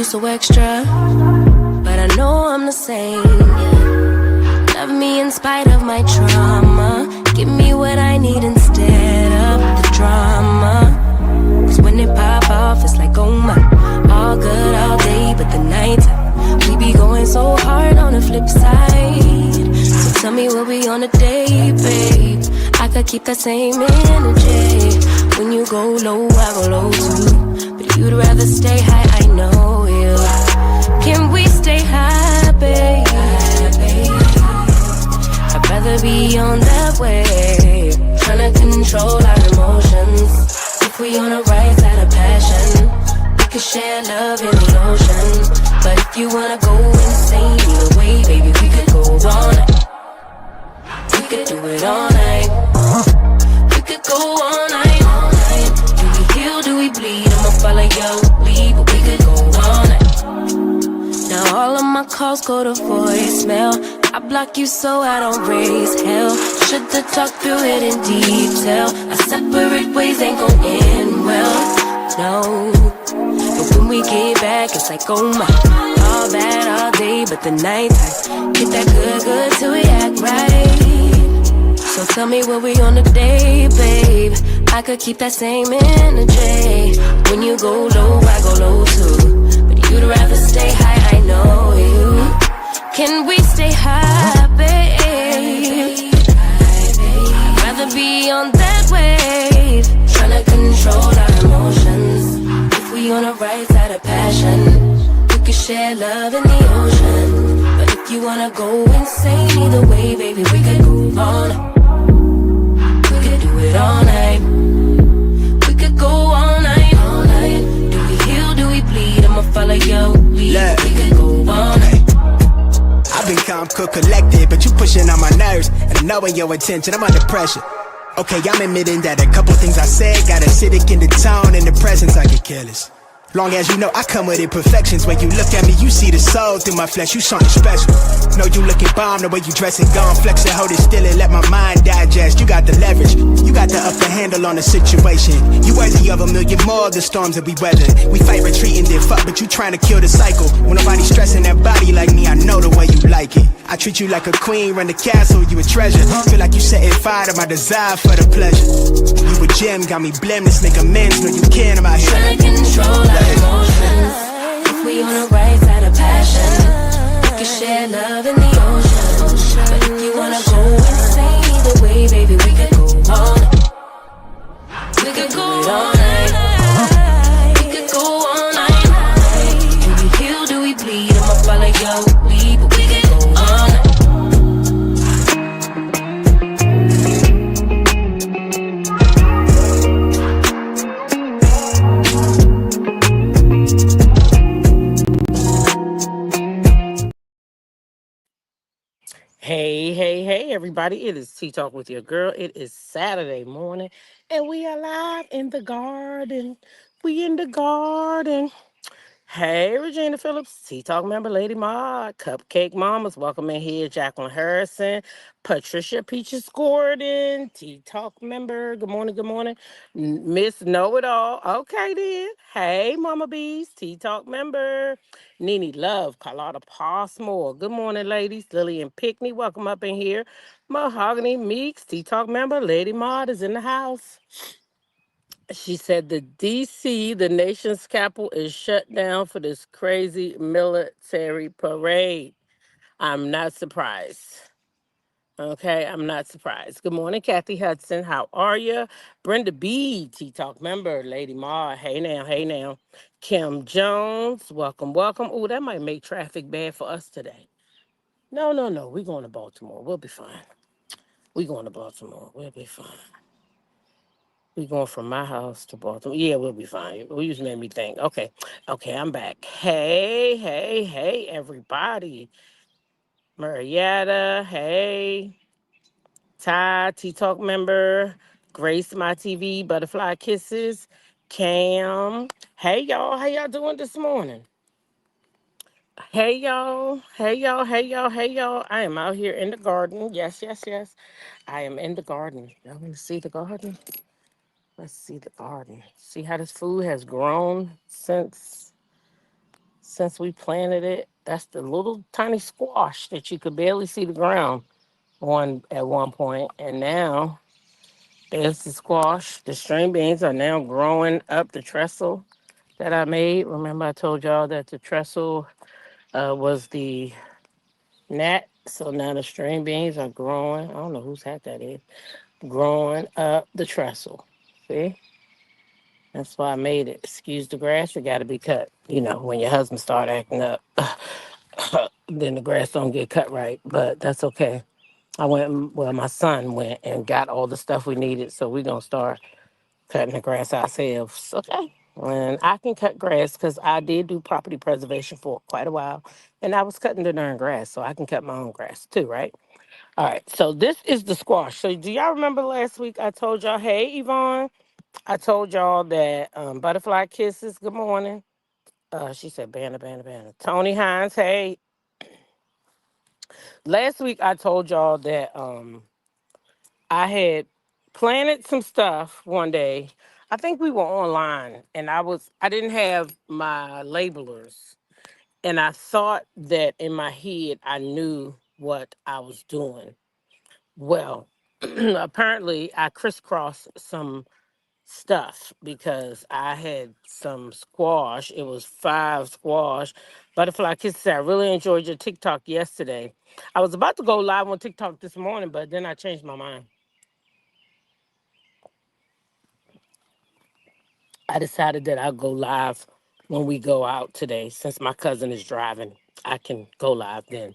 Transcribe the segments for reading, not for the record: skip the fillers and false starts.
so extra, but I know I'm the same. Yeah. Love me in spite of my trauma. Give me what I need instead of the drama. Cause when it pop off, it's like, oh my. All good all day, but the night we be going so hard on the flip side. So tell me we'll be on a day, babe. I could keep that same energy. When you go low, I go low too. But you'd rather stay high, I know you. Can we stay high, babe? I'd rather be on that wave, tryna control our emotions. If we on the right side of passion, we could share love in the ocean. But if you wanna go insane either way, baby, we could go all night. We could do it all night. We could go all night, all night. Do we heal, do we bleed? I'ma follow your lead, but we could go all night. Now all of my calls go to voicemail. I block you so I don't raise hell. Should've talked through it in detail. Our separate ways ain't gon' end well, no. But when we get back, it's like, oh my. All bad all day, but the night time get that good, good till we act right. So tell me what we on today, babe. I could keep that same energy. When you go low, I go low too. But you'd rather stay high, I know you. Can we stay high, babe? I'd rather be on that wave, tryna control our emotions. If we on the right side of passion, we could share love in the ocean. But if you wanna go insane either way, baby, we could go all night. We could do it all night. We could go all night, all night. Do we heal, do we bleed? I'ma follow your lead. We could go all night. I've been calm, cool, collected, but you pushing on my nerves. And I knowing your attention, I'm under pressure. Okay, I'm admitting that a couple things I said got acidic in the tone. In the presence, I get careless. Long as you know I come with imperfections. When you look at me, you see the soul through my flesh. You something special. Know you looking bomb, the way you dressing, gone flex it, hold it still and let my mind digest. You got the leverage, you got the upper handle on the situation. You worthy of a million more of the storms that we weather. We fight retreating, then fuck, but you trying to kill the cycle. When nobody stressing that body like me, I know the way you like it. I treat you like a queen, run the castle, you a treasure. Feel like you setting fire to my desire for the pleasure. You a gem, got me blameless, make amends, know you can, I'm out here trying to control our emotions. If we on the right side of passion, we can share love in the ocean. But if you wanna go insane either way, baby, we could go all night. We could go all night. We could go all night. Do we heal, do we bleed? I'ma follow your lead, but we could go all night. Hey, everybody. It is Tea Talk with your girl. It is Saturday morning, and we are live in the garden. We in the garden. Hey, Regina Phillips, Tea Talk member, Lady Ma, Cupcake Mamas, welcome in here. Jacqueline Harrison, Patricia Peaches Gordon, Tea Talk member, good morning, good morning. Miss Know It All, okay then. Hey, Mama Bees, Tea Talk member. Nene Love, Carlotta Passmore, good morning, ladies. Lillian Pickney, welcome up in here. Mahogany Meeks, Tea Talk member, Lady Maud is in the house. She said the DC, the nation's capital, is shut down for this crazy military parade. I'm not surprised. Okay, I'm not surprised. Good morning, Kathy Hudson. How are you? Brenda B, Tea Talk member, Lady Ma. Hey now, hey now. Kim Jones, welcome, welcome. Oh, that might make traffic bad for us today. No, no, no. We're going to Baltimore. We'll be fine. We're going to Baltimore. We'll be fine. We going from my house to Baltimore. Yeah, we'll be fine. You just made me think. Okay. Okay, I'm back. Hey, everybody. Marietta, hey. Ty, T-Talk member. Grace, my TV, Butterfly Kisses. Cam. Hey, y'all. How y'all doing this morning? Hey, y'all. Hey, y'all. Hey, y'all. Hey, y'all. I am out here in the garden. Yes, yes, yes. I am in the garden. Y'all want to see the garden? Let's see the garden. See how this food has grown since we planted it. That's the little tiny squash that you could barely see the ground on at one point. And now there's the squash. The string beans are now growing up the trestle that I made. Remember, I told y'all that the trestle was the gnat. So now the string beans are growing. I don't know whose hat that is. Growing up the trestle. See? That's why I made it. Excuse the grass, it got to be cut. You know, when your husband start acting up, then the grass don't get cut right. But that's okay. Well, my son went and got all the stuff we needed, so we're gonna start cutting the grass ourselves. Okay. And I can cut grass because I did do property preservation for quite a while, and I was cutting the darn grass, so I can cut my own grass too, right? All right. So this is the squash. So do y'all remember last week I told y'all, hey Yvonne, I told y'all that butterfly kisses. Good morning. She said, banner, banner, banner. Tony Hines, hey. Last week I told y'all that I had planted some stuff one day. I think we were online and I didn't have my labelers. And I thought that in my head I knew what I was doing. Well, apparently I crisscrossed some stuff because I had some squash. It was 5 squash. Butterfly Kisses, I really enjoyed your TikTok yesterday. I was about to go live on TikTok this morning, but then I changed my mind. I decided that I'll go live when we go out today. Since my cousin is driving, I can go live then.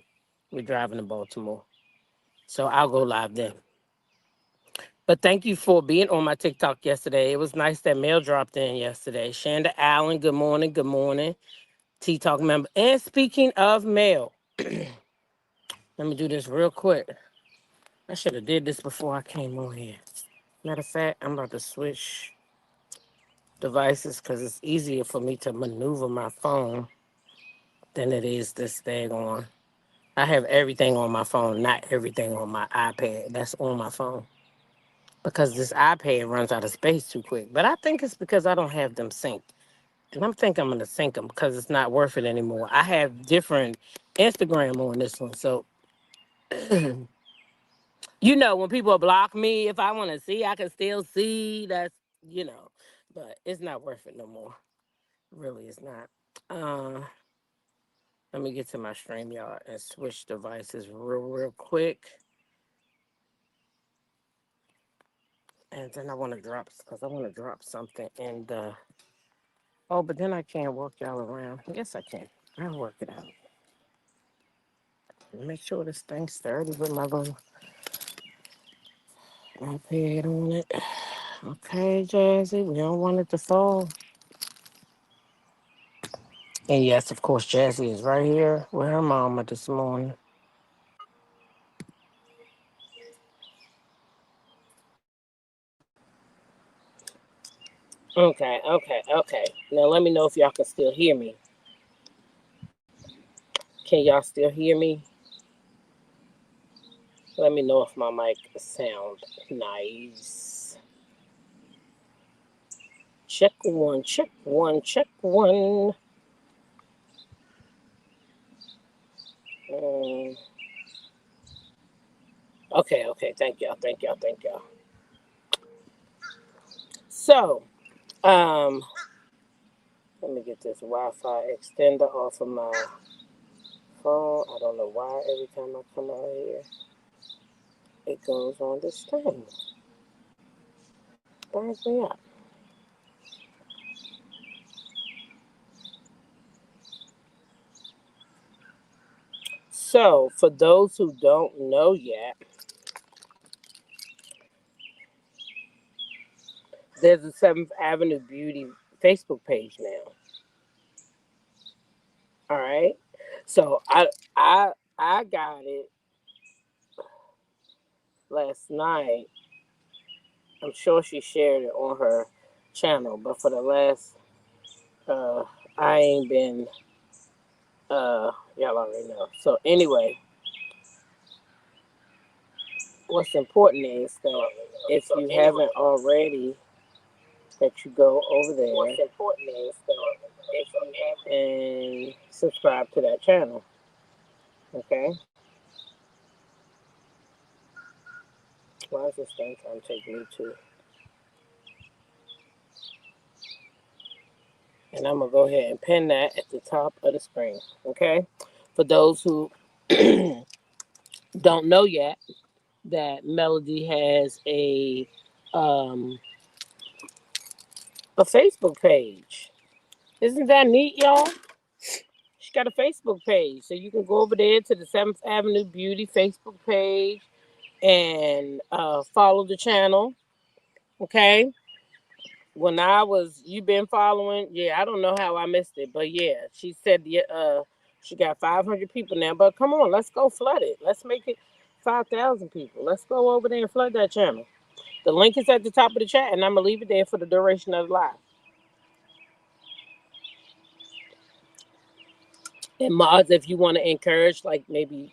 We're driving to Baltimore. So I'll go live then. But thank you for being on my TikTok yesterday. It was nice that mail dropped in yesterday. Shanda Allen, good morning, good morning. T-Talk member. And speaking of mail, let me do this real quick. I should have did this before I came on here. Matter of fact, I'm about to switch devices because it's easier for me to maneuver my phone than it is this thing on. I have everything on my phone, not everything on my iPad. That's on my phone. Because this iPad runs out of space too quick. But I think it's because I don't have them synced. And I'm thinking I'm going to sync them because it's not worth it anymore. I have different Instagram on this one. So, you know, when people block me, if I want to see, I can still see. That's, you know, but it's not worth it no more. Really, it's not. Let me get to my StreamYard and switch devices real quick. And then I want to drop, because I want to drop something in the, oh, but then I can't work y'all around. Yes, I can. I'll work it out. Make sure this thing's sturdy with my little iPad on it. Okay, Jazzy, we don't want it to fall. And yes, of course, Jazzy is right here with her mama this morning. Okay. Now let me know if y'all can still hear me. Can y'all still hear me? Let me know if my mic sound nice. Check one, check one, check one. Um, okay. Thank y'all. So, let me get this Wi-Fi extender off of my phone. I don't know why every time I come out here, it goes on this thing. Burns me up. So, for those who don't know yet, there's a 7th Avenue Beauty Facebook page now. All right. So I got it last night. I'm sure she shared it on her channel, but for the last I ain't been y'all already know. So anyway, what's important is that if you haven't already, that you go over there and subscribe to that channel. Okay. Why is this thing trying to take me to? And I'm going to go ahead and pin that at the top of the screen. Okay. For those who don't know yet, that Melody has um, a Facebook page. Isn't that neat, y'all? She got a Facebook page. So you can go over there to the 7th Avenue Beauty Facebook page and follow the channel. Okay. When you've been following, yeah, I don't know how I missed it, but yeah, she said she got 500 people now. But come on, let's go flood it. Let's make it 5,000 people. Let's go over there and flood that channel. The link is at the top of the chat, and I'm gonna leave it there for the duration of the live. And mods, if you want to encourage, like maybe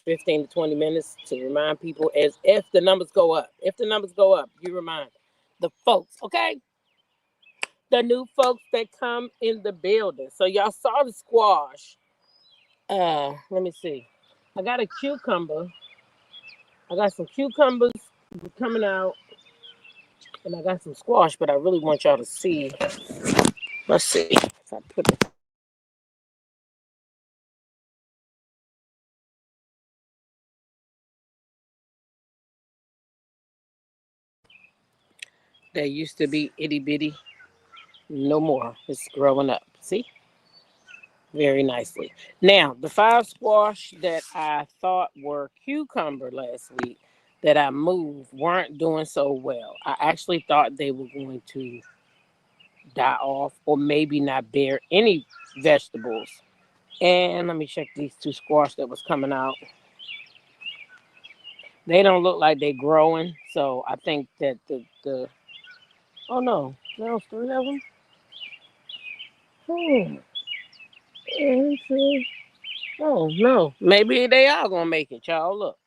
15 to 20 minutes to remind people, as if the numbers go up. If the numbers go up, you remind the folks, okay? The new folks that come in the building. So y'all saw the squash. Let me see. I got a cucumber. I got some cucumbers coming out, and I got some squash, but I really want y'all to see. Let's see if I put it. They used to be itty bitty. No more. It's growing up. See? Very nicely. Now, the 5 squash that I thought were cucumber last week that I moved weren't doing so well. I actually thought they were going to die off or maybe not bear any vegetables. And let me check these 2 squash that was coming out. They don't look like they're growing, so I think that the oh no, there's 3 of them. Oh no, maybe they are gonna make it, y'all. Look.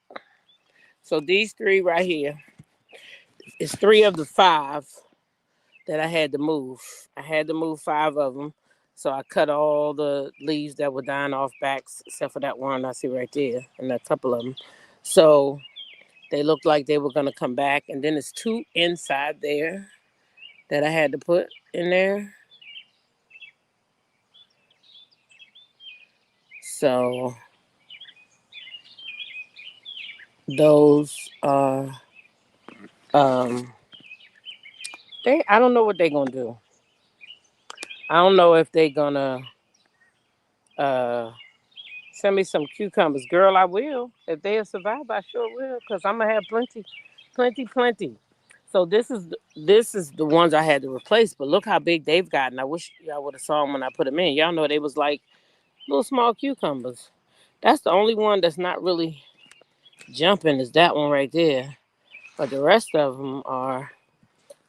So these 3 right here is 3 of the 5 that I had to move. I had to move 5 of them. So I cut all the leaves that were dying off backs, except for that one I see right there, and a couple of them. So they looked like they were gonna come back, and then there's 2 inside there that I had to put in there. So those are I don't know what they're gonna do. I don't know if they're gonna uh send me some cucumbers. Girl, I will. If they'll survive, I sure will, because I'm gonna have plenty. So this is the ones I had to replace, but look how big they've gotten. I wish y'all would have saw them when I put them in. Y'all know they was like little small cucumbers. That's the only one that's not really jumping, is that one right there. But the rest of them are,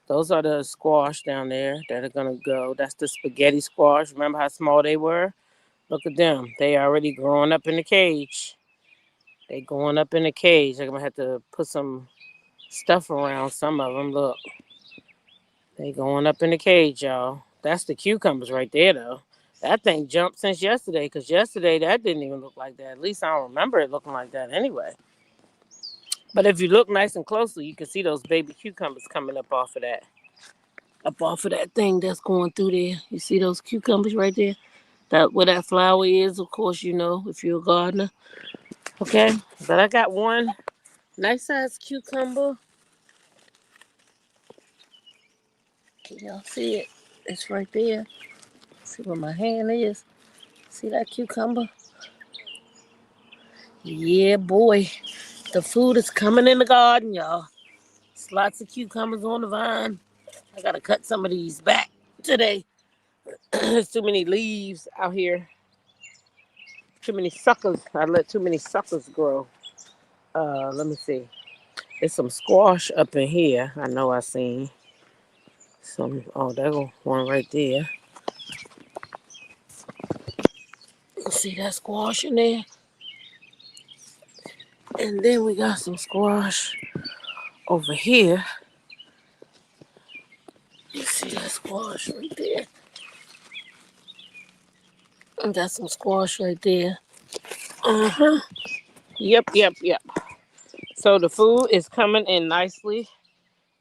those are the squash down there that are gonna go. That's the spaghetti squash. Remember how small they were? Look at them. They already growing up in the cage. They going up in the cage. I'm gonna have to put some stuff around some of them. Look, they going up in the cage, y'all. That's the cucumbers right there, though. That thing jumped since yesterday, because yesterday that didn't even look like that. At least I don't remember it looking like that anyway. But if you look nice and closely, you can see those baby cucumbers coming up off of that thing that's going through there. You see those cucumbers right there? That where that flower is, of course, you know, if you're a gardener. Okay, but I got one nice size cucumber. Can y'all see it? It's right there. See where my hand is? See that cucumber? Yeah, boy. The food is coming in the garden, y'all. There's lots of cucumbers on the vine. I gotta cut some of these back today. There's too many leaves out here. Too many suckers. I let too many suckers grow. Let me see. There's some squash up in here. I know I seen some. Oh, there's one right there. See that squash in there? And then we got some squash over here. You see that squash right there? Got some squash right there. Uh-huh. Yep. So the food is coming in nicely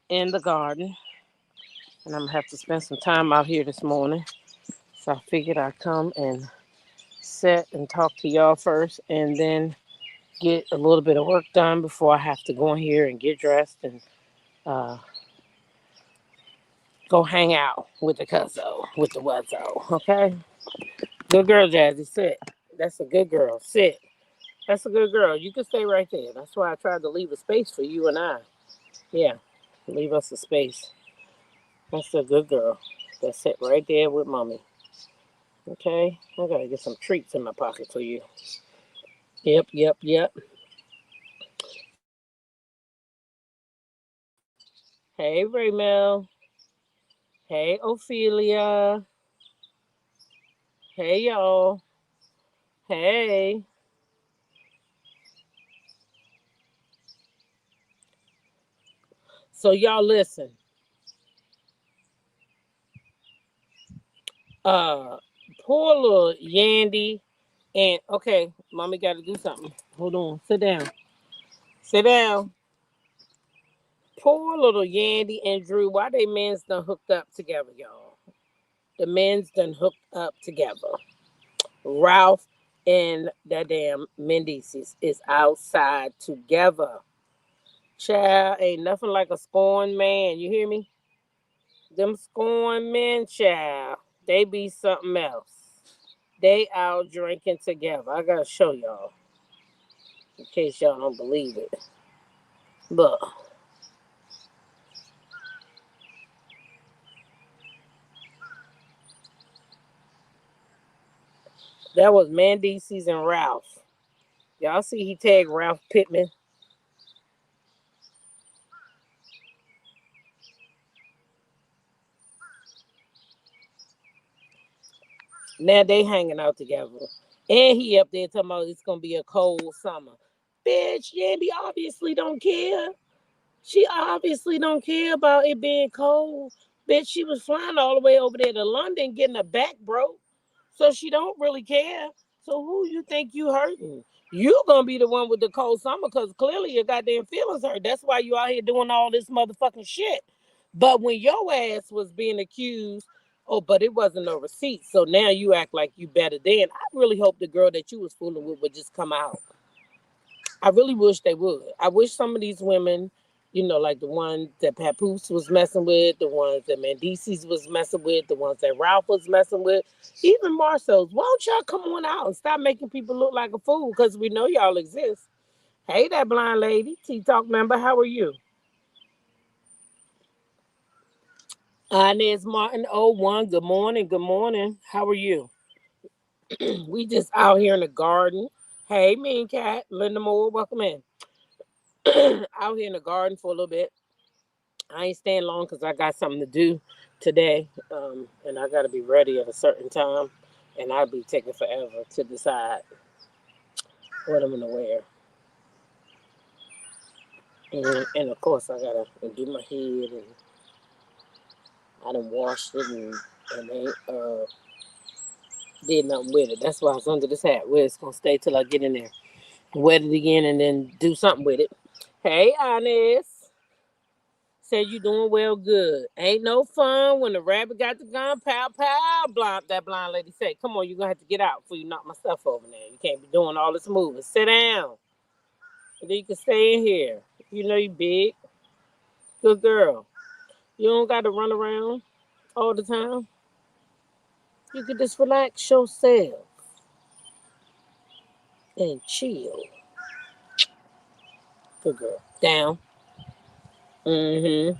in the garden. And I'm going to have to spend some time out here this morning. So I figured I'd come and sit and talk to y'all first and then get a little bit of work done before I have to go in here and get dressed and uh, go hang out with the cuzzo, with the wuzzo. Okay? Good girl, Jazzy. Sit. That's a good girl. Sit. That's a good girl. You can stay right there. That's why I tried to leave a space for you and I. Yeah. Leave us a space. That's a good girl. That's sit right there with mommy. Okay? I gotta get some treats in my pocket for you. Yep. Hey, Raymel. Hey, Ophelia. Hey, y'all. Hey. So, y'all listen. Uh, Poor little Yandy. And, okay, mommy gotta do something. Hold on. Sit down. Sit down. Poor little Yandy and Drew. Why they men's done hooked up together, y'all? The men's done hooked up together. Ralph and that damn Mendices is outside together. Child, ain't nothing like a scorned man. You hear me? Them scorned men, child, they be something else. They out drinking together. I gotta show y'all in case y'all don't believe it. Look, that was Mendices and Ralph. Y'all see he tagged Ralph Pittman. Now they hanging out together. And he up there talking about it's gonna be a cold summer. Bitch, Yambi obviously don't care. She obviously don't care about it being cold. Bitch, she was flying all the way over there to London getting her back broke. So she don't really care. So who you think you hurting? You gonna be the one with the cold summer because clearly your goddamn feelings hurt. That's why you out here doing all this motherfucking shit. But when your ass was being accused, oh, but it wasn't no receipt. So now you act like you better than. I really hope the girl that you was fooling with would just come out. I really wish they would. I wish some of these women, like the one that Papoose was messing with, the ones that Mendices was messing with, the ones that Ralph was messing with, even Marcel's. Why don't y'all come on out and stop making people look like a fool? Because we know y'all exist. Hey, that blind lady, T-Talk member, how are you? Inez Martin, 01, good morning. How are you? We just out here in the garden. Hey, Mean Cat, Linda Moore, welcome in. Out here in the garden for a little bit. I ain't staying long because I got something to do today, and I got to be ready at a certain time, and I'll be taking forever to decide what I'm gonna wear. And of course, I gotta do my head, and I done washed it, and ain't did nothing with it. That's why it's under this hat, where it's gonna stay till I get in there, wet it again, and then do something with it. Hey, Inez. Said you doing well, good. Ain't no fun when the rabbit got the gun, pow, pow, blind, that blind lady said. Come on, you're going to have to get out before you knock my stuff over there. You can't be doing all this moving. Sit down. And then you can stay in here. You know you big. Good girl. You don't got to run around all the time. You can just relax yourself and chill. Good girl. Down. Mm-hmm.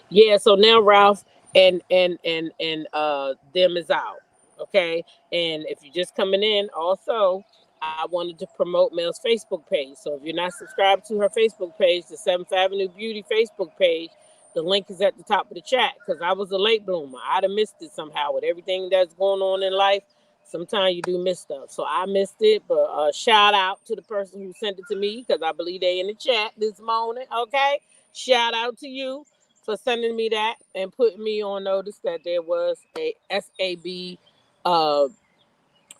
Yeah, so now Ralph and them is out. Okay. And if you're just coming in, also I wanted to promote Mel's Facebook page. So if you're not subscribed to her Facebook page, the 7th Avenue Beauty Facebook page, the link is at the top of the chat because I was a late bloomer. I'd have missed it somehow with everything that's going on in life. Sometimes you do miss stuff. So I missed it, but shout out to the person who sent it to me because I believe they in the chat this morning. Okay. Shout out to you for sending me that and putting me on notice that there was a SAB uh,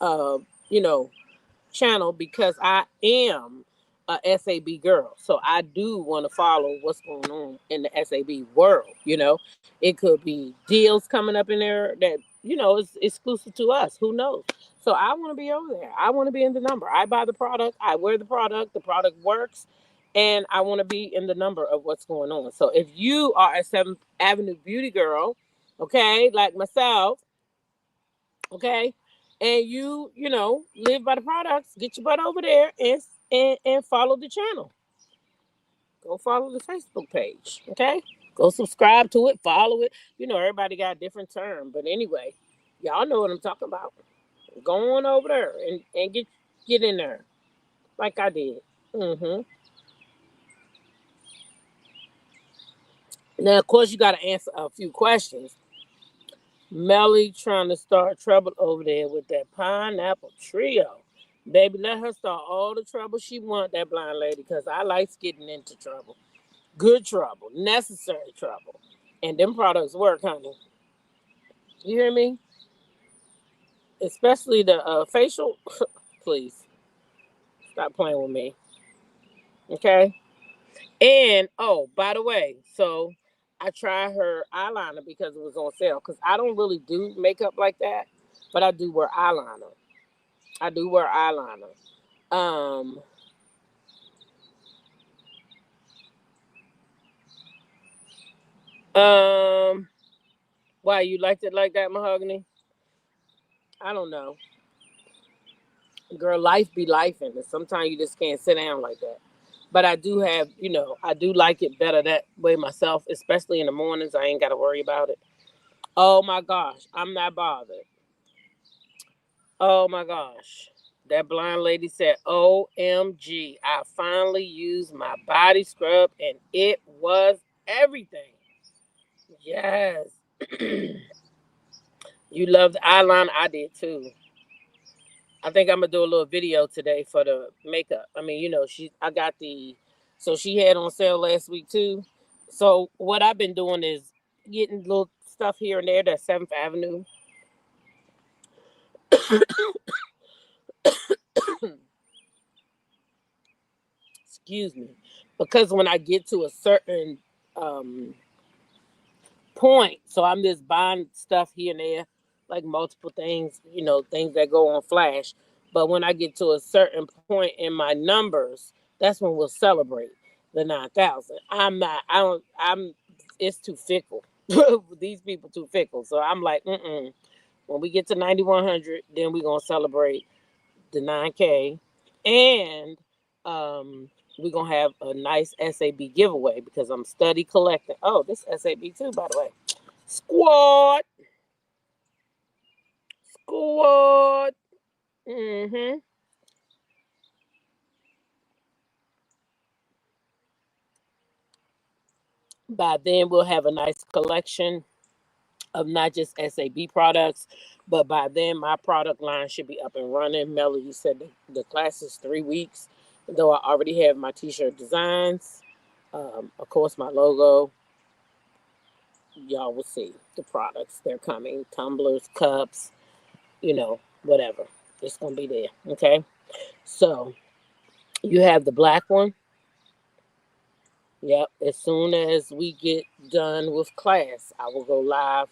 you know, channel because I am a SAB girl. So I do want to follow what's going on in the SAB world. It could be deals coming up in there that, is exclusive to us. Who knows? So I want to be over there. I want to be in the number. I buy the product. I wear the product works. And I want to be in the number of what's going on. So if you are a 7th Avenue beauty girl, okay, like myself, okay, and you live by the products, get your butt over there and follow the channel. Go follow the Facebook page, okay? Go subscribe to it, follow it. Everybody got a different term, but anyway, y'all know what I'm talking about. Go on over there and get in there, like I did. Now, of course, you got to answer a few questions. Melly trying to start trouble over there with that pineapple trio. Baby, let her start all the trouble she want, that blind lady, because I likes getting into trouble. Good trouble, necessary trouble. And them products work, honey. You hear me? Especially the facial. Please, stop playing with me. Okay? And, oh, by the way, so I tried her eyeliner because it was on sale. Because I don't really do makeup like that, but I do wear eyeliner. Um, um, why you liked it like that, Mahogany? I don't know. Girl, life be life, and sometimes you just can't sit down like that. But I do have, I do like it better that way myself, especially in the mornings. I ain't got to worry about it. Oh my gosh, I'm not bothered. Oh my gosh. That blind lady said, OMG, I finally used my body scrub and it was everything. Yes. You love the eyeliner. I did too. I think I'm gonna do a little video today for the makeup. I mean, I got so she had on sale last week too. So what I've been doing is getting little stuff here and there. That 7th Avenue. Excuse me, because when I get to a certain um, point, so I'm just buying stuff here and there, like multiple things, things that go on flash. But when I get to a certain point in my numbers, that's when we'll celebrate the 9,000. It's too fickle. These people too fickle. So I'm like, when we get to 9,100, then we're going to celebrate the 9K. And we're going to have a nice SAB giveaway because I'm study collecting. Oh, this SAB too, by the way. Squad. Squad. Mm-hmm. By then, we'll have a nice collection of not just SAB products, but by then, my product line should be up and running. Melody said the class is 3 weeks, though I already have my t-shirt designs. Of course, my logo. Y'all will see the products. They're coming. Tumblers, cups, whatever. It's going to be there. Okay. So you have the black one. Yep. As soon as we get done with class, I will go live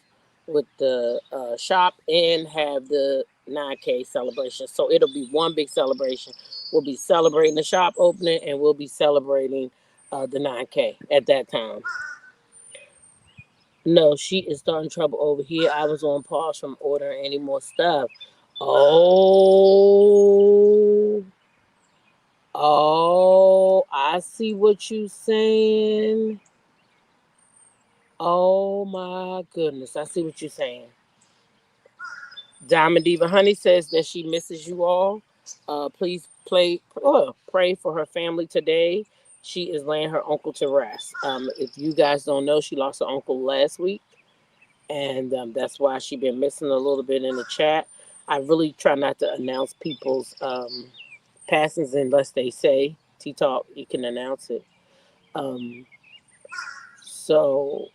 with the shop and have the 9K celebration. So it'll be one big celebration. We'll be celebrating the shop opening and we'll be celebrating the 9K at that time. No, she is starting trouble over here. I was on pause from ordering any more stuff. Oh, I see what you saying. Oh my goodness, I see what you're saying. Diamond Diva Honey says that she misses you all. Please pray for her family today. She is laying her uncle to rest. If you guys don't know, she lost her uncle last week. And that's why she's been missing a little bit in the chat. I really try not to announce people's passings unless they say T-Talk, you can announce it. So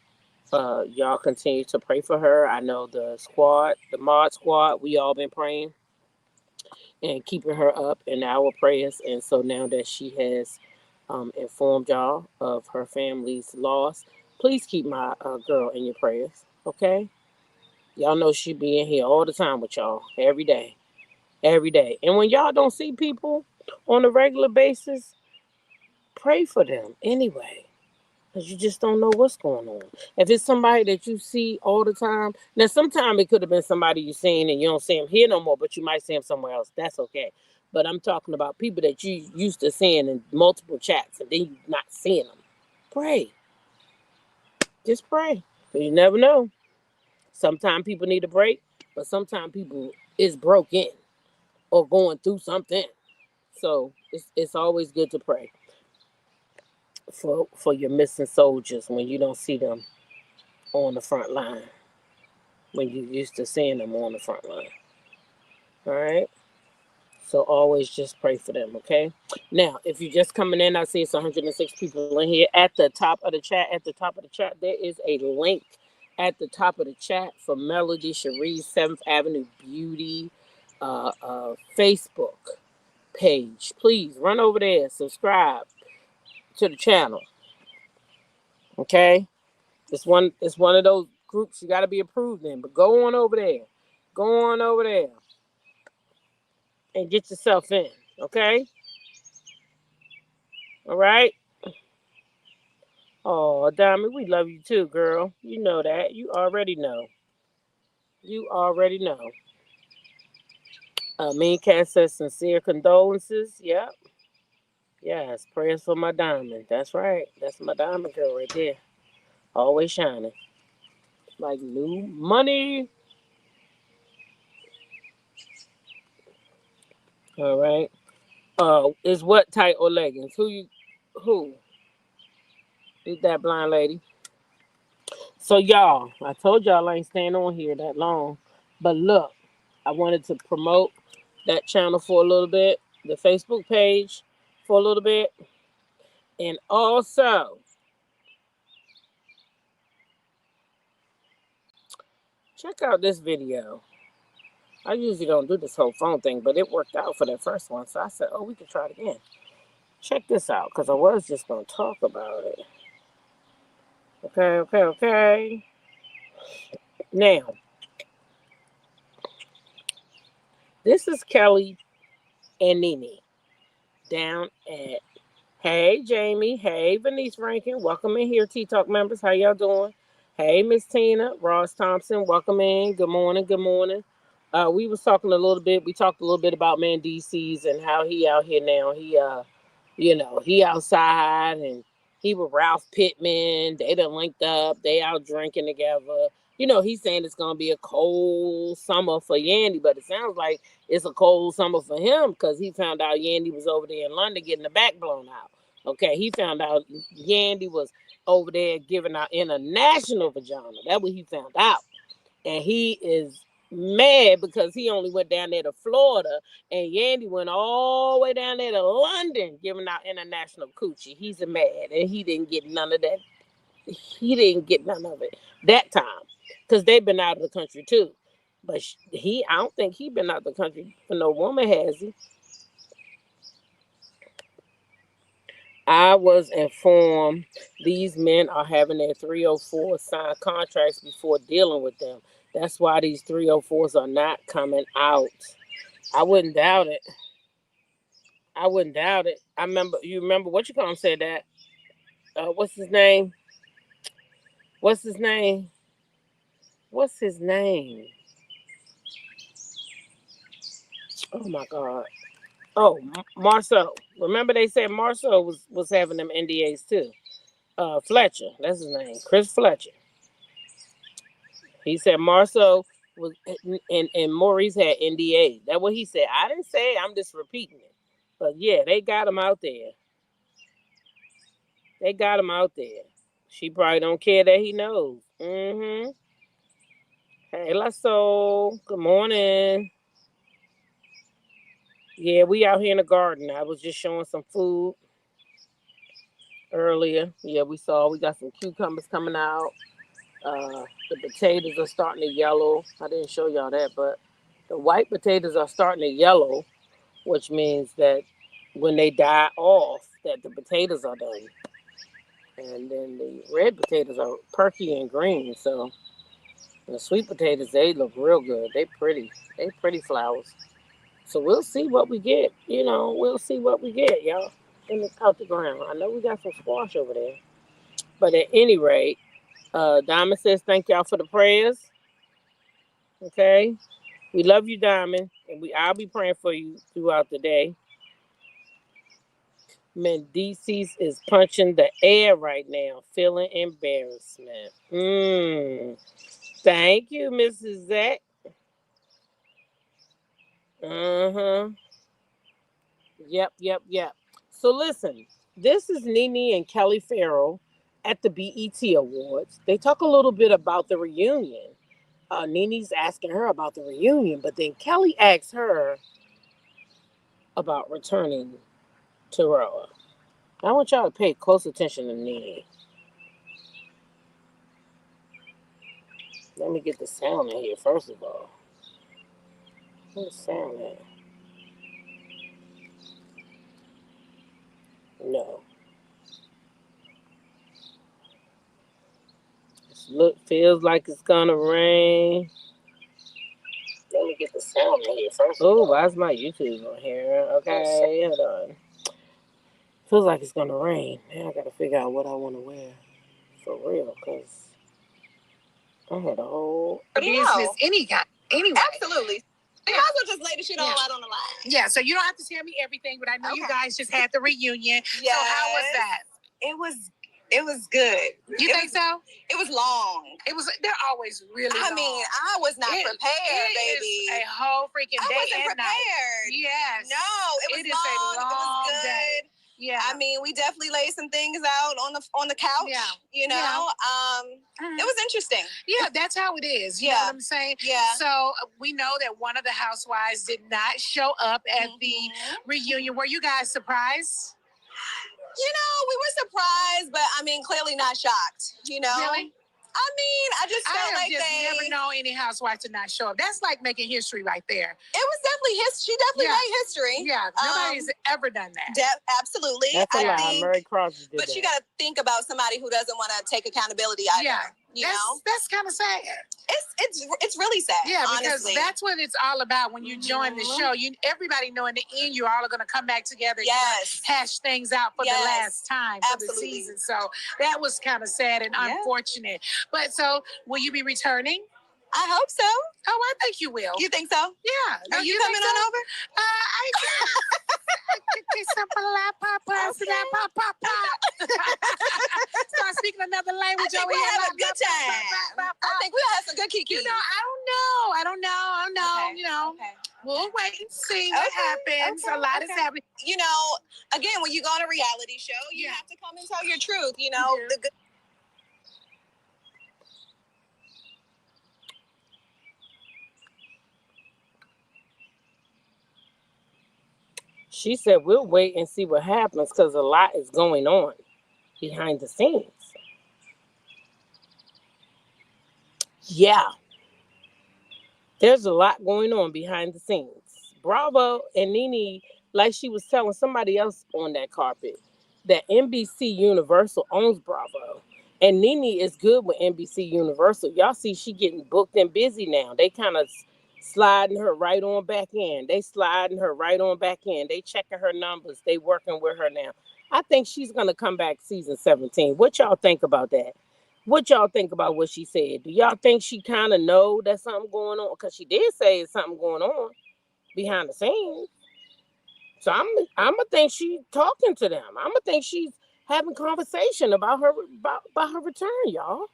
y'all continue to pray for her. I know the mod squad, we all been praying. and keeping her up in our prayers. And so now that she has informed y'all of her family's loss, please keep my girl in your prayers, okay? Y'all know she be in here all the time with y'all, every day, every day. And when y'all don't see people on a regular basis, pray for them anyway. Because you just don't know what's going on. If it's somebody that you see all the time, now sometimes it could have been somebody you seen and you don't see them here no more, but you might see them somewhere else. That's okay. But I'm talking about people that you used to seeing in multiple chats and then you not seeing them. Pray. Just pray. Because you never know. Sometimes people need a break, but sometimes people is broken or going through something. So it's always good to pray for your missing soldiers when you don't see them on the front line, when you used to seeing them on the front line. All right. So always just pray for them, okay? Now, if you're just coming in, I see it's 106 people in here. At the top of the chat, there is a link at the top of the chat for Melody Cherie's 7th Avenue Beauty Facebook page. Please run over there, subscribe to the channel, okay? It's one of those groups you got to be approved in, but go on over there. Go on over there and get yourself in, okay? All right? Oh, Diamond, we love you too, girl. You know that. You already know. You already know. Mean Cat says sincere condolences. Yep. Yes, prayers for my Diamond. That's right. That's my Diamond girl right there. Always shining. Like new money. All right. Is what tight or leggings? Who? Is that blind lady? So y'all, I told y'all I ain't staying on here that long. But look, I wanted to promote that channel for a little bit, the Facebook page for a little bit. And also check out this video. I usually don't do this whole phone thing, but it worked out for that first one. So I said, oh, we can try it again. Check this out, because I was just going to talk about it. Okay. Now, this is Kelly and Nene down at, hey, Jamie. Hey, Venice Rankin. Welcome in here, T-Talk members. How y'all doing? Hey, Miss Tina. Ross Thompson. Welcome in. Good morning. Good morning. We was talking a little bit. We talked a little bit about Man DC's and how he out here now. He outside and he with Ralph Pittman. They done linked up. They out drinking together. He's saying it's gonna be a cold summer for Yandy, but it sounds like it's a cold summer for him because he found out Yandy was over there in London getting the back blown out. Okay, he found out Yandy was over there giving out international vagina. That's what he found out, and he is mad because he only went down there to Florida, and Yandy went all the way down there to London giving out international coochie. He's mad, and he didn't get none of that. He didn't get none of it that time because they've been out of the country too. But I don't think he been out of the country for no woman, has he? I was informed these men are having their 304 signed contracts before dealing with them. That's why these 304s are not coming out. I wouldn't doubt it. You remember what you call him said that? What's his name? What's his name? What's his name? Oh my God. Oh, Marceau. Remember they said Marceau was having them NDAs too. Fletcher, that's his name. Chris Fletcher. He said Marceau was and Maurice had NDA. That's what he said. I didn't say it, I'm just repeating it. But yeah, they got him out there. They got him out there. She probably don't care that he knows. Mm-hmm. Hey, Lasso. Good morning. Yeah, we out here in the garden. I was just showing some food earlier. Yeah, we got some cucumbers coming out. The potatoes are starting to yellow. I didn't show y'all that, but the white potatoes are starting to yellow. which means that when they die off, that the potatoes are done. And then the red potatoes are perky and green. So the sweet potatoes, they look real good. They pretty. They pretty flowers. So we'll see what we get. We'll see what we get, y'all. Out the ground. I know we got some squash over there. But at any rate, Diamond says thank y'all for the prayers. Okay. We love you, Diamond. And I'll be praying for you throughout the day. Mendices is punching the air right now, feeling embarrassment. Thank you, Mrs. Zach. Uh-huh. Yep. So listen, this is Nene and Kelly Farrell at the BET Awards. They talk a little bit about the reunion. Nene's asking her about the reunion, but then Kelly asks her about returning to RHOA. I want y'all to pay close attention to Nene. Let me get the sound in here first of all. Where's the sound at? No. Feels like it's gonna rain. Let me get the sound in here first. Oh, why's my YouTube on here? Okay, hold on. Feels like it's gonna rain. Now I gotta figure out what I want to wear. For real, because I had a whole business any kind. Anyway. Absolutely. You might as well just lay the shit all out on the line. Yeah, so you don't have to tell me everything, but I know you guys just had the reunion. Yes. So how was that? It was good. You think so? It was long. They're always really long. I mean, I was not prepared, baby. A whole freaking day. I wasn't prepared. Night. Yes. No, it was long. It was good. Day. Yeah. I mean, we definitely laid some things out on the couch. Yeah. It was interesting. Yeah, that's how it is. You know what I'm saying? Yeah. So we know that one of the housewives did not show up at the reunion. Were you guys surprised? We were surprised, but I mean, clearly not shocked. Really? I mean, I just felt like never know any housewife to not show up. That's like making history right there. It was definitely history. She definitely made history. Yeah, nobody's ever done that. Absolutely. That's a lie. Murray Crosby did But you got to think about somebody who doesn't want to take accountability either. Yeah. That's kind of sad. It's really sad. Yeah, because honestly. That's what it's all about when you join the show. Everybody know in the end you all are going to come back together. Yes. Hash things out for the last time for the season. So that was kind of sad and unfortunate. But so will you be returning? I hope so. Oh, I think you will. You think so? Yeah. Are you coming on over? Start speaking another language over here. We'll have a good time. I think we'll have some good kiki. I don't know. Okay. We'll wait and see what happens. A lot is happening. Again, when you go on a reality show, you have to come and tell your truth. The good. She said we'll wait and see what happens because a lot is going on behind the scenes. Yeah. There's a lot going on behind the scenes. Bravo and Nene, like she was telling somebody else on that carpet, that NBC Universal owns Bravo. And Nene is good with NBC Universal. Y'all see she getting booked and busy now. They kind of sliding her right on back in. They sliding her right on back in. They checking her numbers. They working with her now. I think she's going to come back season 17. What y'all think about that? What y'all think about what she said? Do y'all think she kind of know that something going on? Because she did say it's something going on behind the scenes. So I'm going to think she's talking to them. I'm going to think she's having conversation about her return, y'all.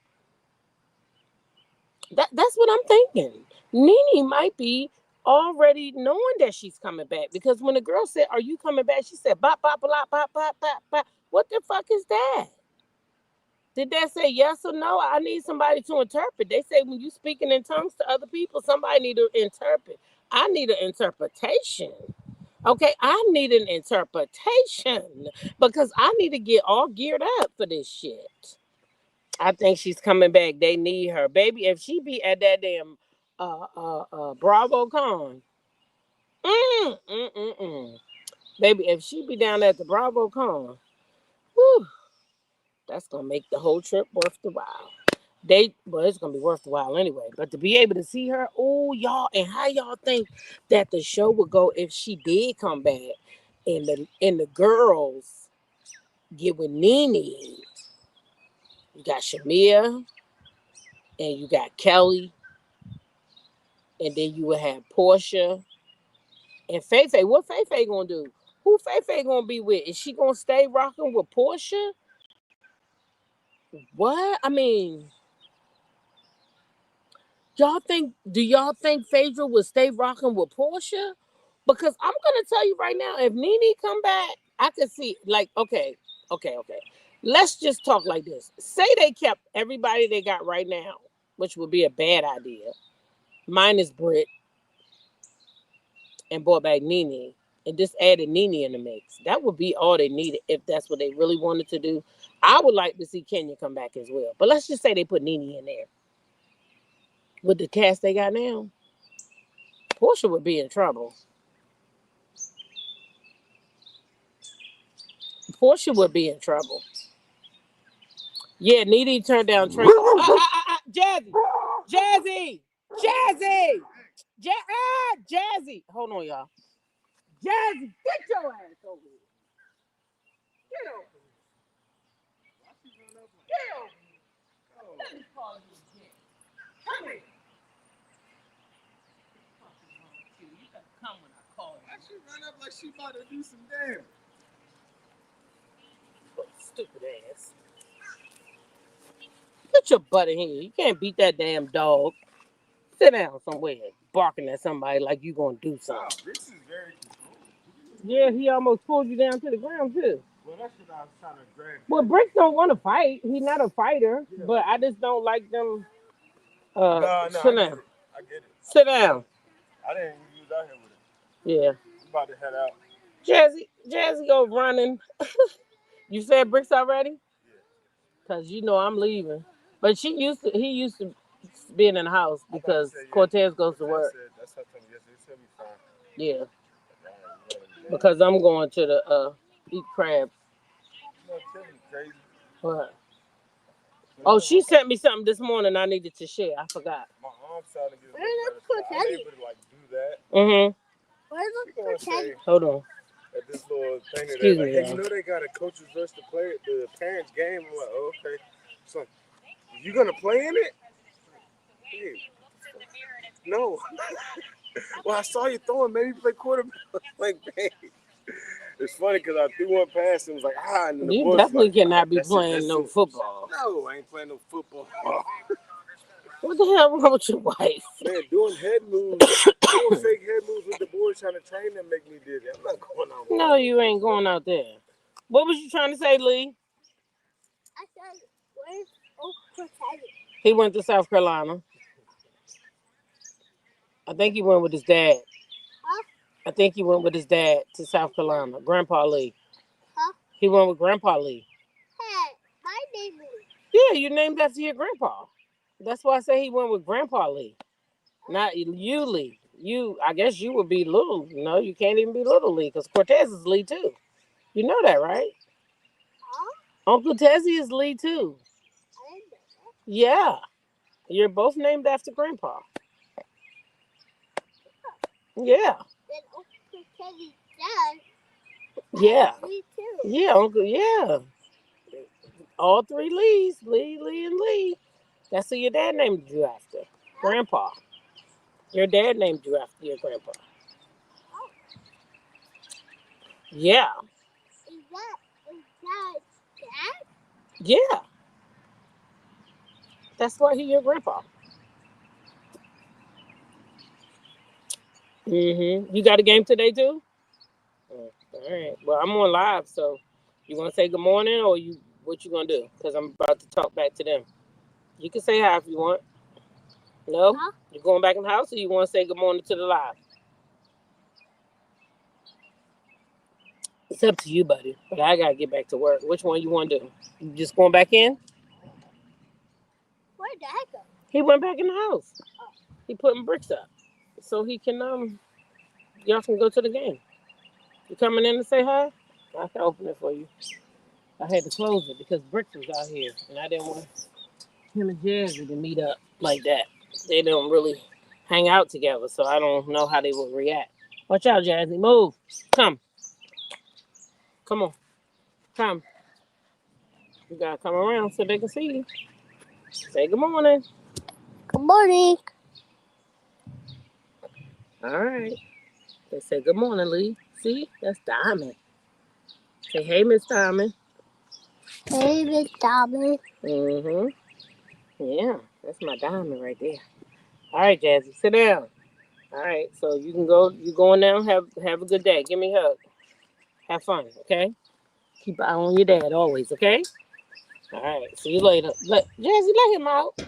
That's what I'm thinking. Nene might be already knowing that she's coming back because when the girl said, "Are you coming back?" she said, "Bop bop bop bop bop bop bop." What the fuck is that? Did that say yes or no? I need somebody to interpret. They say when you speaking in tongues to other people, somebody need to interpret. I need an interpretation. Okay, I need an interpretation because I need to get all geared up for this shit. I think she's coming back. They need her. Baby, if she be at that damn BravoCon, Baby, if she be down at the Bravo Con, whew, that's gonna make the whole trip worth the while. Well, it's gonna be worth the while anyway. But to be able to see her, oh y'all, and how y'all think that the show would go if she did come back, and the girls get with Nene. You got Shamia, and you got Kelly, and then you would have Portia and Feifei. What Feifei gonna do? Who Feifei gonna be with? Is she gonna stay rocking with Portia? What? I mean, do y'all think Phaedra would stay rocking with Portia? Because I'm gonna tell you right now, if Nene come back, I could see like, okay. Let's just talk like this. Say they kept everybody they got right now, which would be a bad idea. Minus Britt and brought back Nene and just added Nene in the mix. That would be all they needed if that's what they really wanted to do. I would like to see Kenya come back as well. But let's just say they put Nene in there. With the cast they got now, Portia would be in trouble. Portia would be in trouble. Yeah, Nene turned down Trey. Jazzy! Jazzy! Hold on, y'all. Jazzy, get your ass over here. Get over here. Get over here. Let me call you again. Come here. You gotta come when I call you. Why she run up like she about to do some damage? Stupid ass. Put your butt in here. You can't beat that damn dog. Sit down somewhere, barking at somebody like you gonna do something. Wow, Bricks is very controlled. Yeah, he almost pulled you down to the ground too. Well, that's what I was trying to drag. Well, Bricks don't want to fight. He's not a fighter, but I just don't like them. No, sit I down. get it. Sit down. I didn't even use out here with it. Yeah. I'm about to head out. Jazzy go running. You said Bricks already? Yeah. Cause you know I'm leaving. But he used to being in the house because Cortez goes to work. That's how come yesterday. He said we fine. Yeah. Because I'm going to the eat crabs. You know, Tiffany crazy. What? Oh, she sent me something this morning I needed to share. I forgot. My arm's trying to get a little better. I'm able to like do that. Where's the Cortez? Hold on. At this little thing that Excuse like, me, hey, y'all. you know they got a coaches versus the parents game. I'm like, oh, okay. So you gonna play in it? Hey. No. Well, I saw you throwing. Maybe play quarterback. Like, hey. It's funny because I threw one pass and was like, and the You definitely like, cannot be playing no football. No, I ain't playing no football. What the hell wrong with your wife? Man, doing head moves, doing fake head moves with the boys trying to train them make me dizzy. I'm not going out. No, you ain't going out there. What was you trying to say, Lee? I said, where's Cortez? He went to South Carolina. I think he went with his dad. Huh? I think he went with his dad to South Carolina. Grandpa Lee. Huh? He went with Grandpa Lee. Hey, my name is. Yeah, you named after your grandpa. That's why I say he went with Grandpa Lee. Not you, Lee. I guess you would be Little. No, you can't even be Little Lee because Cortez is Lee too. You know that, right? Huh? Uncle Tezzy is Lee too. I didn't know that. Yeah. You're both named after Grandpa. Yeah. Then Uncle Teddy's dad. Yeah. Me too. Yeah, Uncle. Yeah. All three Lees. Lee, and Lee. That's who your dad named you after. Grandpa. Your dad named you after your grandpa. Oh. Yeah. Is that dad? Yeah. That's why he your grandpa. You got a game today too? All right. Well, I'm on live, so you want to say good morning or what you gonna do? Because I'm about to talk back to them. You can say hi if you want. No? Huh? You going back in the house or you want to say good morning to the live? It's up to you, buddy. But I gotta get back to work. Which one you want to do? You just going back in? Where'd Dad go? He went back in the house. He putting bricks up so he can y'all can go to the game. You coming in to say hi? I can open it for you. I had to close it because Bricks was out here, and I didn't want him and Jazzy to meet up like that. They don't really hang out together, so I don't know how they would react. Watch out, Jazzy. Move. Come. Come on. Come. You gotta come around so they can see you. Say good morning. Good morning. All right. They say good morning, Lee. See? That's Diamond. Say hey, Miss Diamond. Hey, Miss Diamond. Mm-hmm. Yeah, that's my Diamond right there. All right, Jazzy, sit down. All right, so you can go. You going now? Have a good day. Give me a hug. Have fun, okay? Keep an eye on your dad always, okay? All right. See you later. Let Jazzy let him out.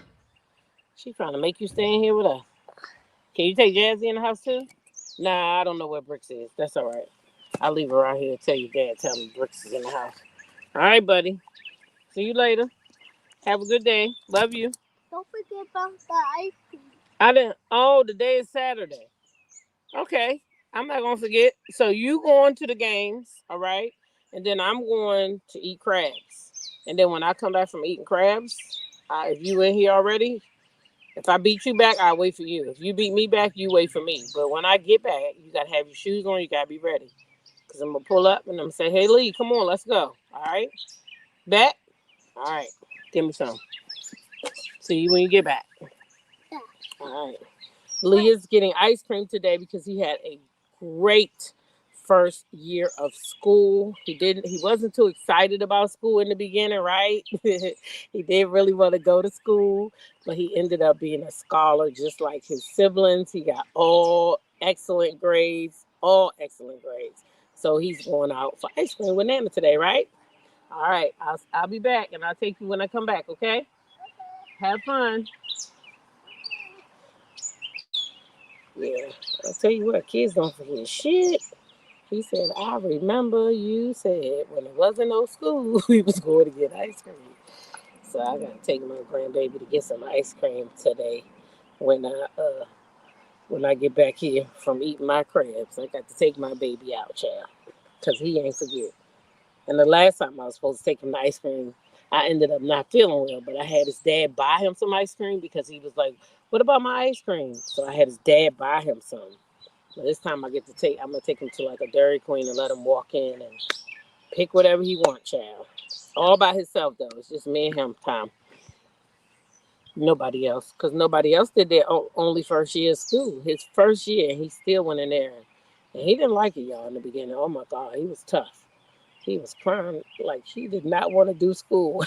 She trying to make you stay in here with us. Can you take Jazzy in the house too? Nah, I don't know where Bricks is. That's all right. I'll leave her out here. Tell your dad. Tell him Bricks is in the house. All right, buddy. See you later. Have a good day. Love you. Don't forget about the ice cream. I didn't. Oh, the day is Saturday. Okay. I'm not gonna forget. So you going to the games, all right? And then I'm going to eat crabs. And then when I come back from eating crabs, if you in here already, if I beat you back, I'll wait for you. If you beat me back, you wait for me. But when I get back, you gotta have your shoes on. You gotta be ready, cause I'm gonna pull up and I'm gonna say, "Hey Lee, come on, let's go." All right, back. All right, give me some. See you when you get back. Yeah. All right. Lee is getting ice cream today because he had a great first year of school. He wasn't too excited about school in the beginning, right? He didn't really want to go to school, but he ended up being a scholar just like his siblings. He got all excellent grades, all excellent grades. So he's going out for ice cream with Nana today, right? All right, I'll be back and I'll take you when I come back, okay? Have fun. Yeah, I'll tell you what, kids don't forget shit. He said, I remember you said when it wasn't no school, we was going to get ice cream. So I got to take my grandbaby to get some ice cream today when I get back here from eating my crabs. I got to take my baby out, child, because he ain't forget. And the last time I was supposed to take him to ice cream, I ended up not feeling well, but I had his dad buy him some ice cream because he was like, what about my ice cream? So I had his dad buy him some. But this time I'm gonna take him to like a Dairy Queen and let him walk in and pick whatever he wants, child. All by himself though. It's just me and him time. Nobody else, cause nobody else did their only first year of school. His first year, he still went in there, and he didn't like it, y'all, in the beginning. Oh my God, he was tough. He was crying like he did not want to do school.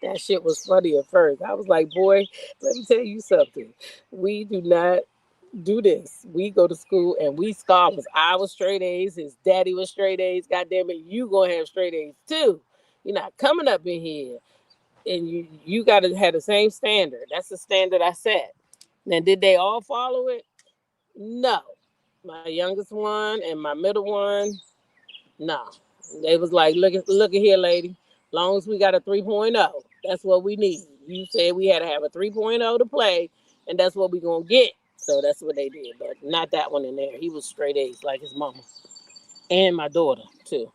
That shit was funny at first. I was like, boy, let me tell you something. We do not do this. We go to school and we scholars. I was straight A's. His daddy was straight A's. God damn it, you gonna have straight A's too. You're not coming up in here, and you gotta have the same standard. That's the standard I set. Now, did they all follow it? No. My youngest one and my middle one, no. They was like, look at here, lady. Long as we got a 3.0, that's what we need. You said we had to have a 3.0 to play, and that's what we gonna get. So that's what they did, but not that one in there. He was straight A's like his mama and my daughter too.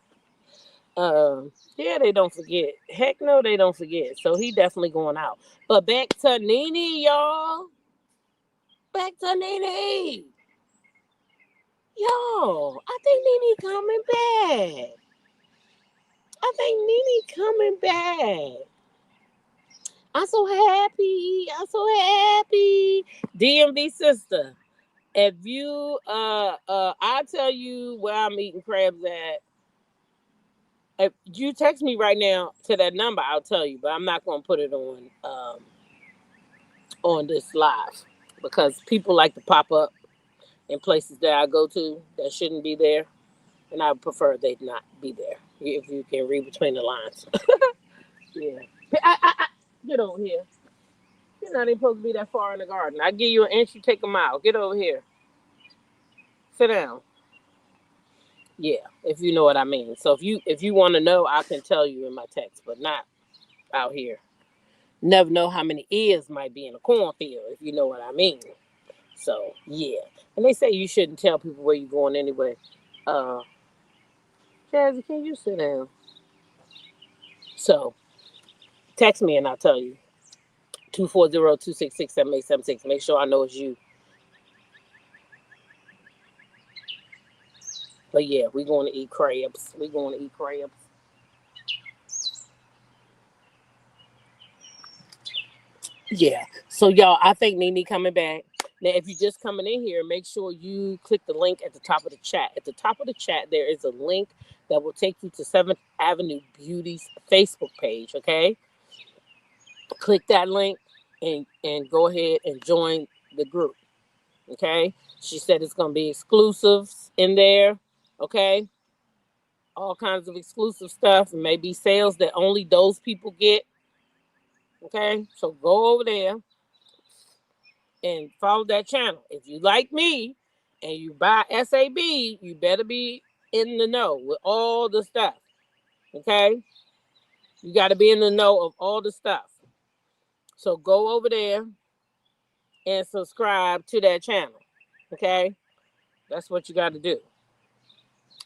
Yeah, they don't forget. Heck no, they don't forget. So he definitely going out. But back to Nene, y'all. Back to Nene. Yo, I think Nene coming back. I think Nene coming back. I'm so happy. I'm so happy. DMV sister. If you I'll tell you where I'm eating crabs at. If you text me right now to that number, I'll tell you, but I'm not gonna put it on this live because people like to pop up in places that I go to that shouldn't be there, and I prefer they not be there. If you can read between the lines. Yeah. Get over here. You're not even supposed to be that far in the garden. I give you an inch, you take a mile. Get over here. Sit down. Yeah, if you know what I mean. So if you want to know, I can tell you in my text, but not out here. Never know how many ears might be in a cornfield, if you know what I mean. So yeah, and they say you shouldn't tell people where you're going anyway. Uh, Jazzy, can you sit down? So text me and I'll tell you. 240-266-7876. Make sure I know it's you. But yeah, we going to eat crabs. We going to eat crabs. Yeah. So y'all, I think Nene coming back. Now, if you're just coming in here, make sure you click the link at the top of the chat. At the top of the chat, there is a link that will take you to 7th Avenue Beauty's Facebook page. Okay, click that link and go ahead and join the group. Okay, she said it's gonna be exclusives in there. Okay, all kinds of exclusive stuff, and maybe sales that only those people get. Okay, so go over there and follow that channel. If you like me and you buy SAB, you better be in the know with all the stuff. Okay, you got to be in the know of all the stuff. So go over there and subscribe to that channel. Okay, that's what you got to do.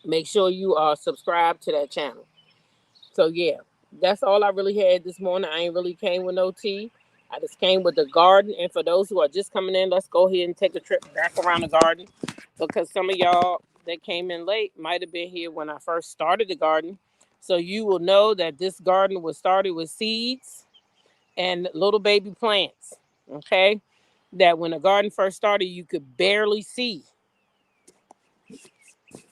Make sure you are subscribed to that channel. So yeah, that's all I really had this morning. I ain't really came with no tea. I just came with the garden. And for those who are just coming in, let's go ahead and take a trip back around the garden, because some of y'all that came in late might have been here when I first started the garden. So you will know that this garden was started with seeds and little baby plants. Okay, that when the garden first started, you could barely see.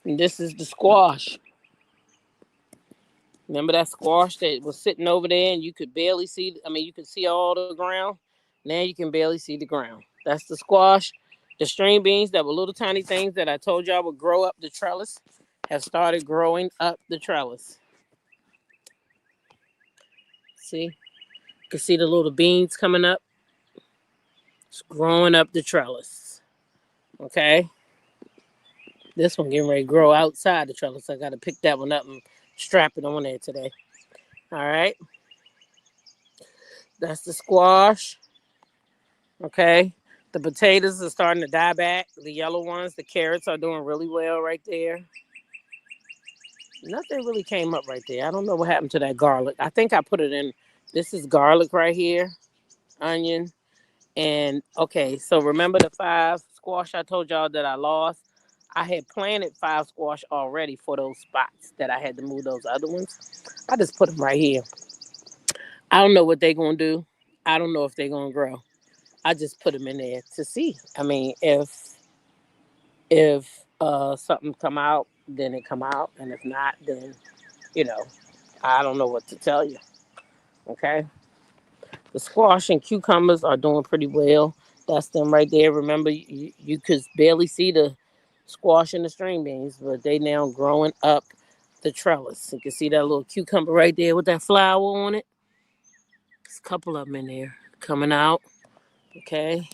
And this is the squash. Remember that squash that was sitting over there and you could barely see? I mean, you could see all the ground. Now you can barely see the ground. That's the squash. The string beans that were little tiny things that I told y'all would grow up the trellis have started growing up the trellis. See? You can see the little beans coming up. It's growing up the trellis. Okay? This one getting ready to grow outside the trellis. I got to pick that one up and strap it on there today. All right? That's the squash. Okay. The potatoes are starting to die back. The yellow ones, the carrots are doing really well right there. Nothing really came up right there. I don't know what happened to that garlic. I think I put it in. This is garlic right here, onion. And okay, so remember the 5 squash I told y'all that I lost? I had planted 5 squash already for those spots that I had to move those other ones. I just put them right here. I don't know what they're going to do. I don't know if they're going to grow. I just put them in there to see. I mean, if something come out, then it come out, and if not, then you know, I don't know what to tell you. Okay, the squash and cucumbers are doing pretty well. That's them right there. Remember, you could barely see the squash and the string beans, but they now growing up the trellis. You can see that little cucumber right there with that flower on it. There's a couple of them in there coming out. Okay.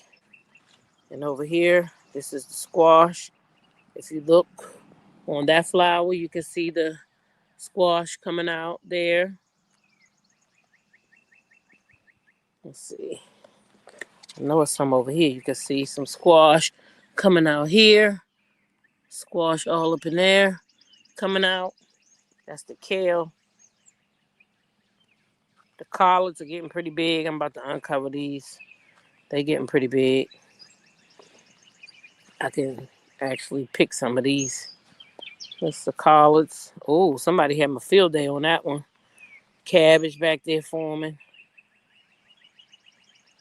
And over here, this is the squash. If you look on that flower, you can see the squash coming out there. Let's see. I know it's some over here. You can see some squash coming out here. Squash all up in there coming out. That's the kale. The collards are getting pretty big. I'm about to uncover these. They're getting pretty big. I can actually pick some of these. That's the collards. Oh, somebody had a field day on that one. Cabbage back there forming.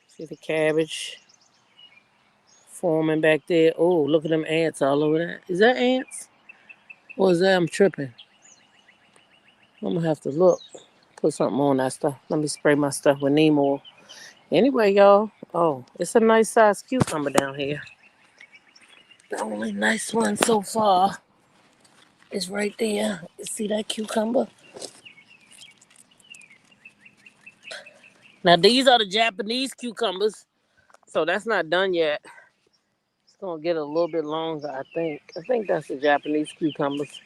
See the cabbage forming back there. Oh, look at them ants all over that. Is that ants? Or is that I'm tripping? I'm going to have to look. Put something on that stuff. Let me spray my stuff with neem oil. Anyway, y'all. Oh, it's a nice size cucumber down here. The only nice one so far is right there. You see that cucumber? Now, these are the Japanese cucumbers. So that's not done yet. It's gonna get a little bit longer, I think. I think that's the Japanese cucumbers.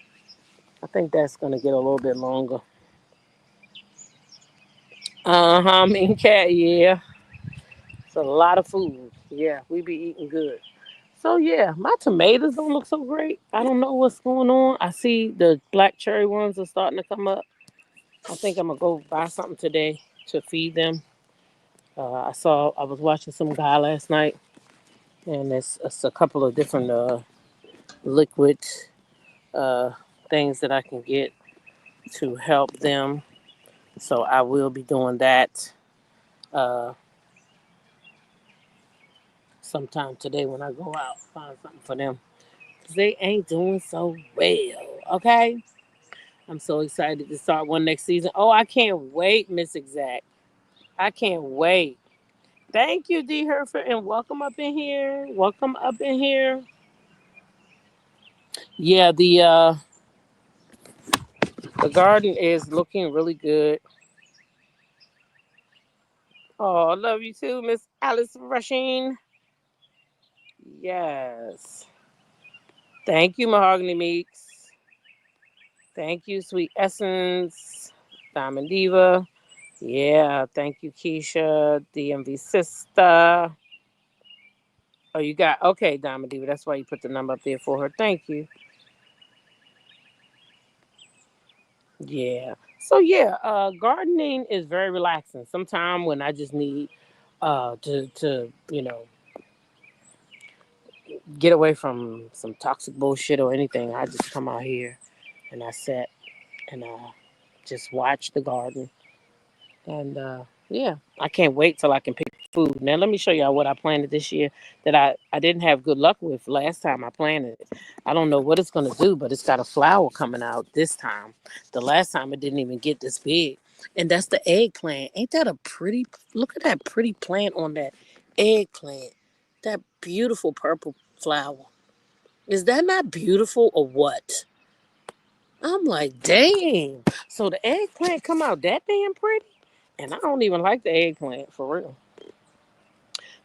I think that's gonna get a little bit longer. Mean cat, yeah. It's a lot of food. Yeah, we be eating good. So yeah, my tomatoes don't look so great. I don't know what's going on. I see the black cherry ones are starting to come up. I think I'm gonna go buy something today to feed them. I was watching some guy last night, and it's a couple of different liquid uh, things that I can get to help them. So I will be doing that uh, sometime today when I go out, find something for them. 'Cause they ain't doing so well. Okay. I'm so excited to start one next season. Oh, I can't wait, Miss Exact. I can't wait. Thank you, D. Herford, and welcome up in here. Welcome up in here. Yeah, the garden is looking really good. Oh, I love you too, Miss Alice Rushing. Yes. Thank you, Mahogany Meeks. Thank you, Sweet Essence. Diamond Diva. Yeah, thank you, Keisha. DMV Sister. Oh, you got okay, Diamond Diva. That's why you put the number up there for her. Thank you. Yeah. So yeah, gardening is very relaxing. Sometimes when I just need to get away from some toxic bullshit or anything, I just come out here and I sit and just watch the garden. And yeah, I can't wait till I can pick food. Now let me show y'all what I planted this year that I didn't have good luck with last time I planted it. I don't know what it's gonna do, but it's got a flower coming out this time. The last time it didn't even get this big. And that's the eggplant. Ain't that a pretty look at that pretty plant on that eggplant? That beautiful purple flower. Is that not beautiful or what? I'm like, dang. So the eggplant come out that damn pretty? And I don't even like the eggplant for real.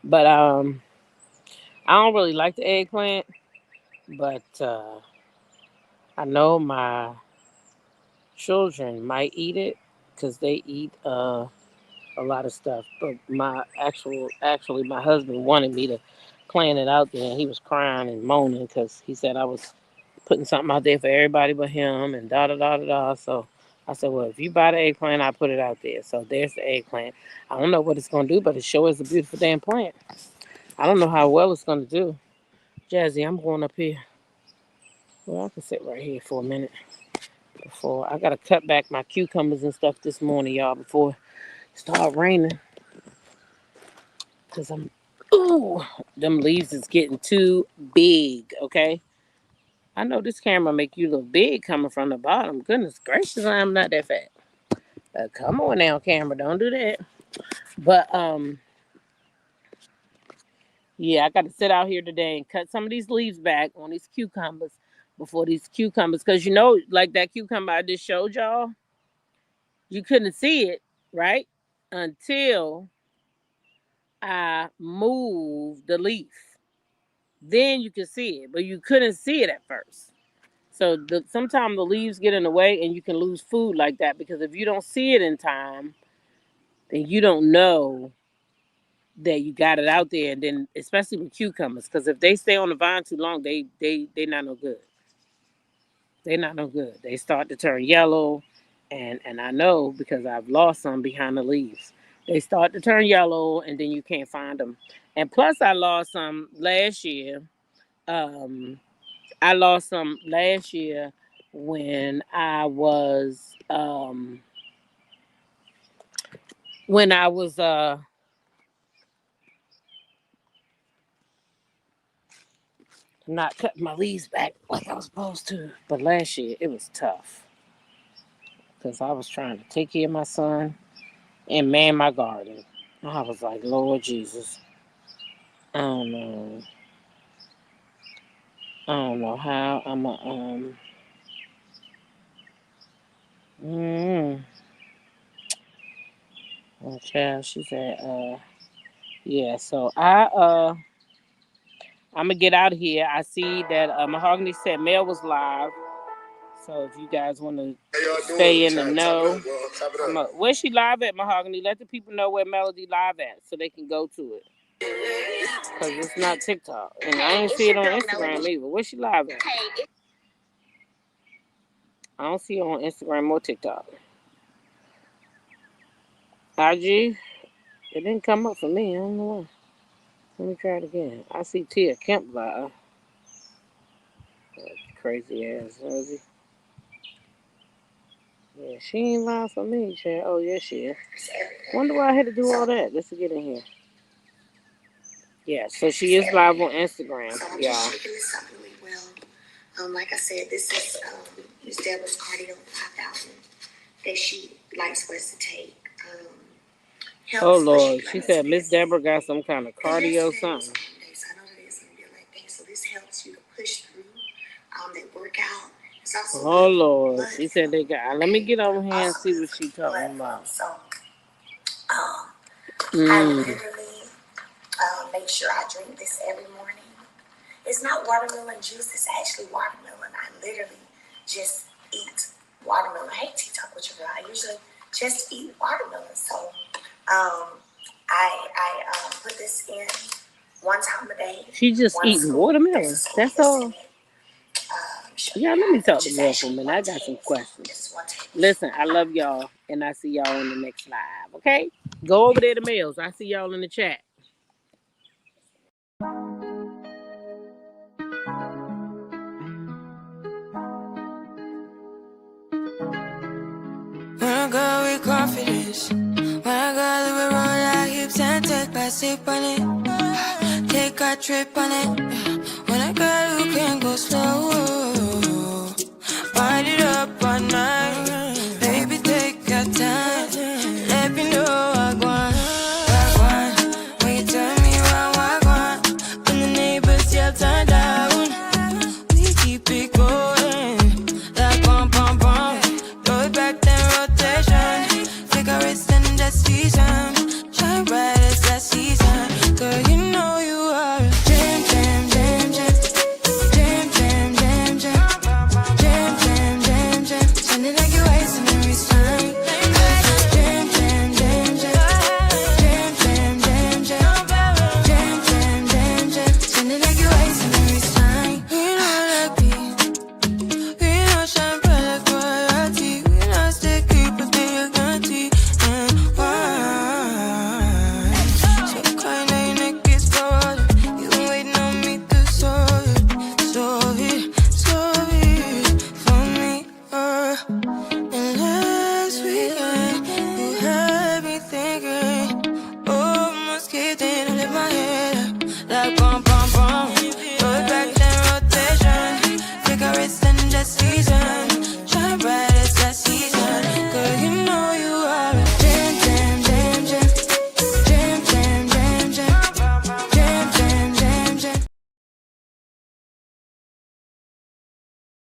But I don't really like the eggplant. But I know my children might eat it because they eat a lot of stuff. But actually my husband wanted me to plant it out there, and he was crying and moaning because he said I was putting something out there for everybody but him and da da da da da. So I said, well, if you buy the eggplant, I put it out there. So there's the eggplant. I don't know what it's gonna do, but it sure is a beautiful damn plant. I don't know how well it's gonna do. Jazzy, I'm going up here. Well, I can sit right here for a minute before I gotta cut back my cucumbers and stuff this morning, y'all, before it start raining. Cause ooh, them leaves is getting too big. Okay, I know this camera make you look big coming from the bottom. Goodness gracious, I'm not that fat. Come on now, camera, don't do that. But yeah, I got to sit out here today and cut some of these leaves back on these cucumbers before these cucumbers, because like that cucumber I just showed y'all, you couldn't see it, right? Until I moved the leaf. Then you could see it, but you couldn't see it at first. So sometimes the leaves get in the way and you can lose food like that because if you don't see it in time, then you don't know that you got it out there. And then especially with cucumbers, because if they stay on the vine too long, they not no good. They're not no good. They start to turn yellow, and I know because I've lost some behind the leaves. They start to turn yellow, and then you can't find them. And plus, I lost some last year. Um, I lost some last year when I was not cutting my leaves back like I was supposed to. But last year it was tough because I was trying to take care of my son and man my garden. I was like, Lord Jesus, I don't know. I don't know how I'm a mm, oh, child, she said, yeah, so I'm gonna get out of here. I see that Mahogany said Mel was live. So if you guys want to stay in the know, where's she live at, Mahogany? Let the people know where Melody live at so they can go to it. Because it's not TikTok. And I ain't see it on Instagram either. Where's she live at? I don't see it on Instagram or TikTok. IG, it didn't come up for me. I don't know why. Let me try it again. I see Tia Kemp live. Crazy ass, Rosie. Yeah, she ain't live for me, Chad. Oh, yeah, she is. Wonder why I had to do all that just to get in here. Yeah, so she is live on Instagram, y'all. Shaking this up really well. Like I said, this is Miss Deborah's Cardio 5000 that she likes for us to take. Oh, Lord. She said Miss Deborah got some kind of cardio something. I know that it's going to be a leg day, so this helps you to push through that workout. It's also oh, Lord. She said they got... Let me get over here and see what she's talking about. So, I literally make sure I drink this every morning. It's not watermelon juice. It's actually watermelon. I literally just eat watermelon. Hey, T-Talk with your girl. I usually just eat watermelon. So I put this in one time a day. She just eating watermelon. That's all. Yeah, let me talk to you for a minute. I got some questions. Listen, I love y'all, and I see y'all in the next live, okay? Go over there to Mills. I see y'all in the chat. When I go with confidence, when I go live around our hips and take my sip on it, take a trip on it. When I go, you can go slow, wind it up all night. Baby, take your time, let me know I want. When you tell me what I want, when the neighbors yell turn down, we keep it going, like bum bum bum. Throw it back then rotation, cigarettes in the season, shine bright as that season. Girl, you know you are a jam, jam, jam, jam, jam, jam, jam, jam, jam, jam, jam, jam, sounding like you're wasting every time. Jam, jam, jam, jam, jam, jam, jam, jam, jam, jam, jam, jam, sounding like you're wasting every time. We know that beat, we know shine bright like royalty, we know stay keep us be a guarantee and why. So kind of your neck is falling, you been waiting on me to solve it for me. And last weekend you had me thinking, almost kidding, I lift my head up like bum bum bum. Throw it back then rotation, cigarettes in the season.